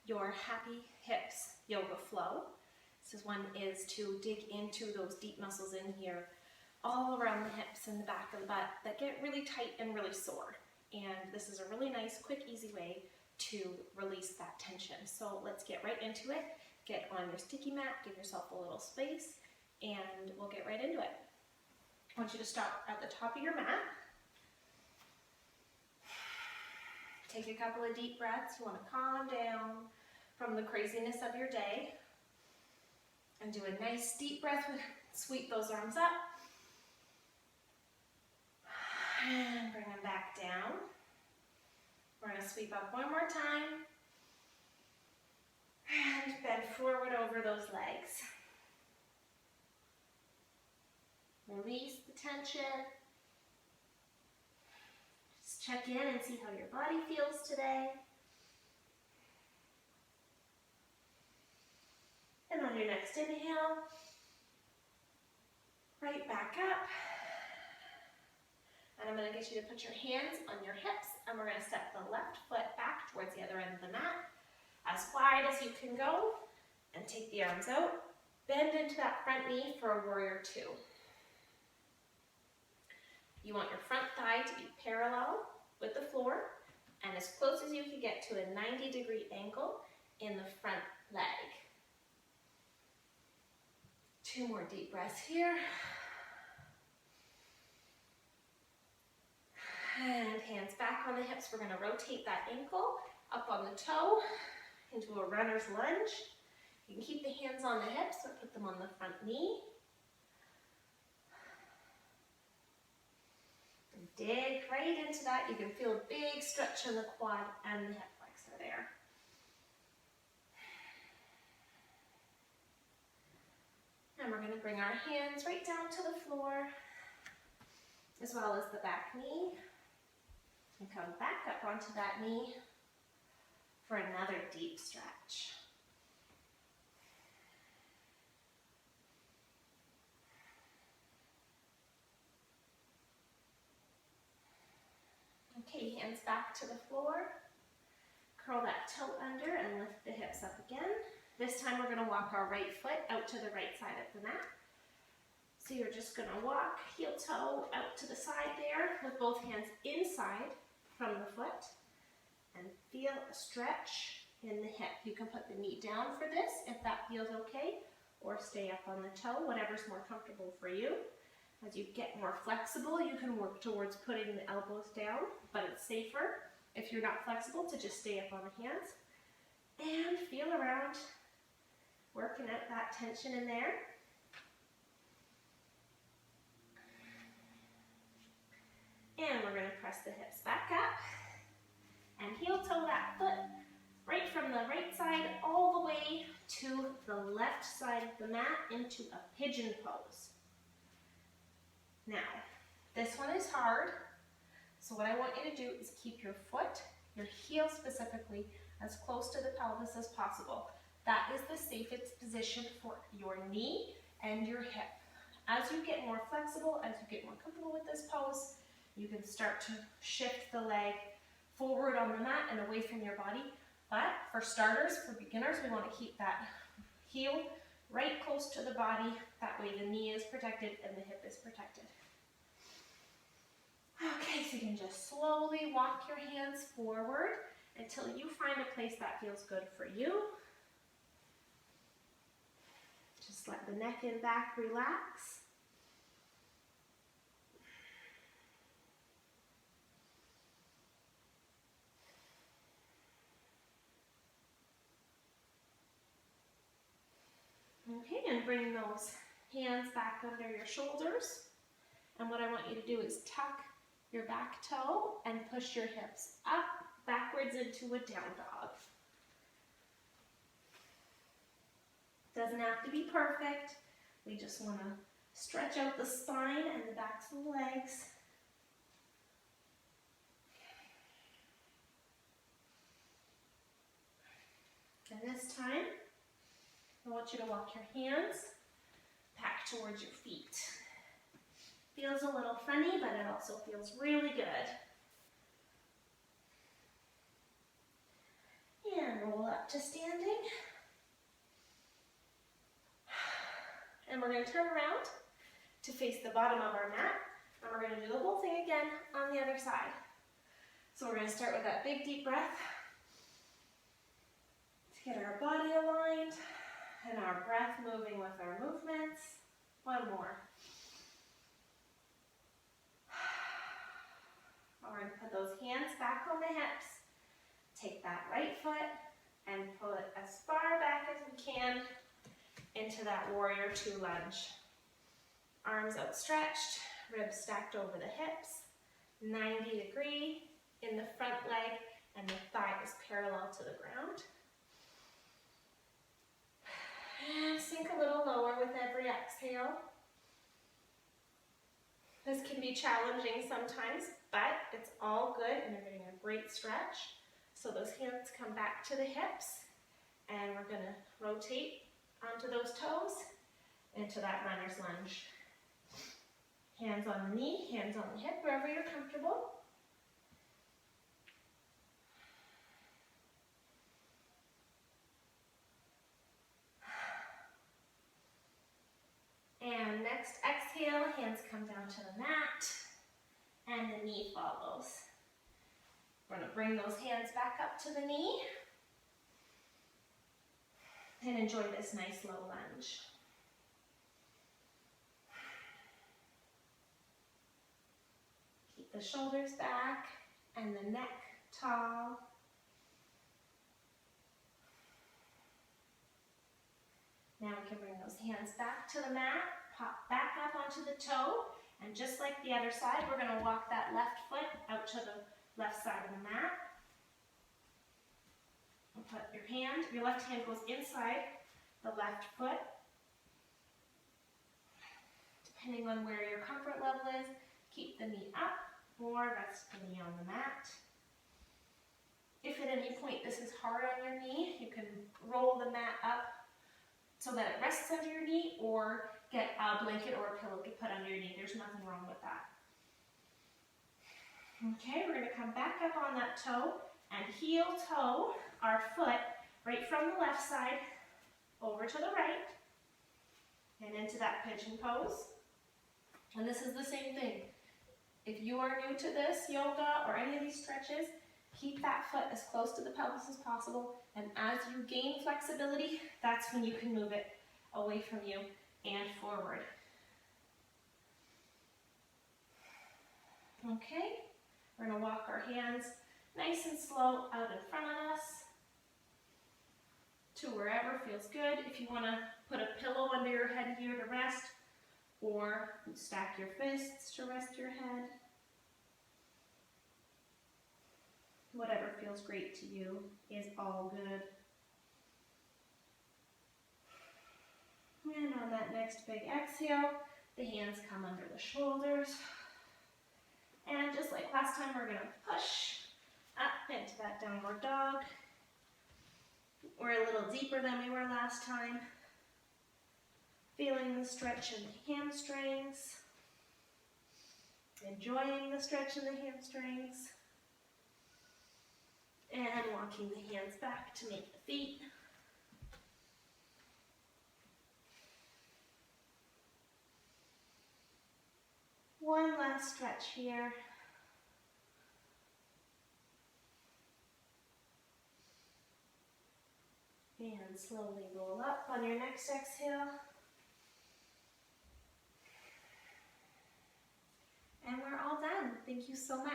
your Happy Hips Yoga Flow. This one is to dig into those deep muscles in here, all around the hips and the back of the butt that get really tight and really sore. And this is a really nice, quick, easy way to release that tension. So let's get right into it. Get on your sticky mat, give yourself a little space, and we'll get right into it. I want you to stop at the top of your mat. Take a couple of deep breaths. You want to calm down from the craziness of your day. And do a nice deep breath. Sweep those arms up. And bring them back down. We're going to sweep up one more time. And bend forward over those legs. Release the tension. Just check in and see how your body feels today. And on your next inhale, right back up. And I'm going to get you to put your hands on your hips, and we're going to step the left foot back towards the other end of the mat, as wide as you can go, and take the arms out. Bend into that front knee for a warrior two. You want your front thigh to be parallel with the floor, and as close as you can get to a 90-degree angle in the front leg. Two more deep breaths here. And hands back on the hips. We're going to rotate that ankle up on the toe into a runner's lunge. You can keep the hands on the hips or put them on the front knee. And dig right into that. You can feel a big stretch in the quad and the hip flexor there. And we're going to bring our hands right down to the floor, as well as the back knee. And come back up onto that knee for another deep stretch. Okay, hands back to the floor. Curl that toe under and lift the hips up again. This time we're going to walk our right foot out to the right side of the mat. So you're just going to walk heel toe out to the side there with both hands inside from the foot and feel a stretch in the hip. You can put the knee down for this if that feels okay, or stay up on the toe, whatever's more comfortable for you. As you get more flexible, you can work towards putting the elbows down, but it's safer if you're not flexible to just stay up on the hands. And feel around, working out that tension in there. And we're going to press the hips back up and heel toe that foot right from the right side all the way to the left side of the mat into a pigeon pose. Now, this one is hard, so what I want you to do is keep your foot, your heel specifically, as close to the pelvis as possible. That is the safest position for your knee and your hip. As you get more flexible, as you get more comfortable with this pose, you can start to shift the leg forward on the mat and away from your body. But for starters, for beginners, we want to keep that heel right close to the body. That way the knee is protected and the hip is protected. Okay, so you can just slowly walk your hands forward until you find a place that feels good for you. Just let the neck and back relax. Okay, and bring those hands back under your shoulders. And what I want you to do is tuck your back toe and push your hips up, backwards into a down dog. Doesn't have to be perfect. We just want to stretch out the spine and the backs of the legs. And this time, I want you to walk your hands back towards your feet. Feels a little funny, but it also feels really good. And roll up to standing. And we're going to turn around to face the bottom of our mat. And we're going to do the whole thing again on the other side. So we're going to start with that big deep breath to get our body aligned and our breath moving with our movements. One more. We're going to put those hands back on the hips. Take that right foot and pull it as far back as we can into that warrior two lunge. Arms outstretched, ribs stacked over the hips, 90 degree in the front leg, and the thigh is parallel to the ground. And sink a little lower with every exhale. This can be challenging sometimes, but it's all good and you're getting a great stretch. So those hands come back to the hips and we're going to rotate onto those toes into that runner's lunge. Hands on the knee, hands on the hip, wherever you're comfortable. And next exhale, hands come down to the mat and the knee follows. We're going to bring those hands back up to the knee and enjoy this nice low lunge. Keep the shoulders back and the neck tall. Now we can bring those hands back to the mat, pop back up onto the toe, and just like the other side, we're going to walk that left foot out to the left side of the mat. And put your left hand goes inside the left foot. Depending on where your comfort level is, keep the knee up or rest the knee on the mat. If at any point this is hard on your knee, you can roll the mat up so that it rests under your knee, or get a blanket or a pillow to put under your knee. There's nothing wrong with that. Okay, we're going to come back up on that toe and heel toe our foot right from the left side over to the right and into that pigeon pose. And this is the same thing. If you are new to this yoga or any of these stretches, keep that foot as close to the pelvis as possible, and as you gain flexibility, that's when you can move it away from you and forward. Okay, we're going to walk our hands nice and slow out in front of us to wherever feels good. If you want to put a pillow under your head here to rest, or stack your fists to rest your head. Whatever feels great to you is all good. And on that next big exhale, the hands come under the shoulders. And just like last time, we're going to push up into that downward dog. We're a little deeper than we were last time. Feeling the stretch in the hamstrings. Enjoying the stretch in the hamstrings. And walking the hands back to make the feet. One last stretch here. And slowly roll up on your next exhale. And we're all done. Thank you so much.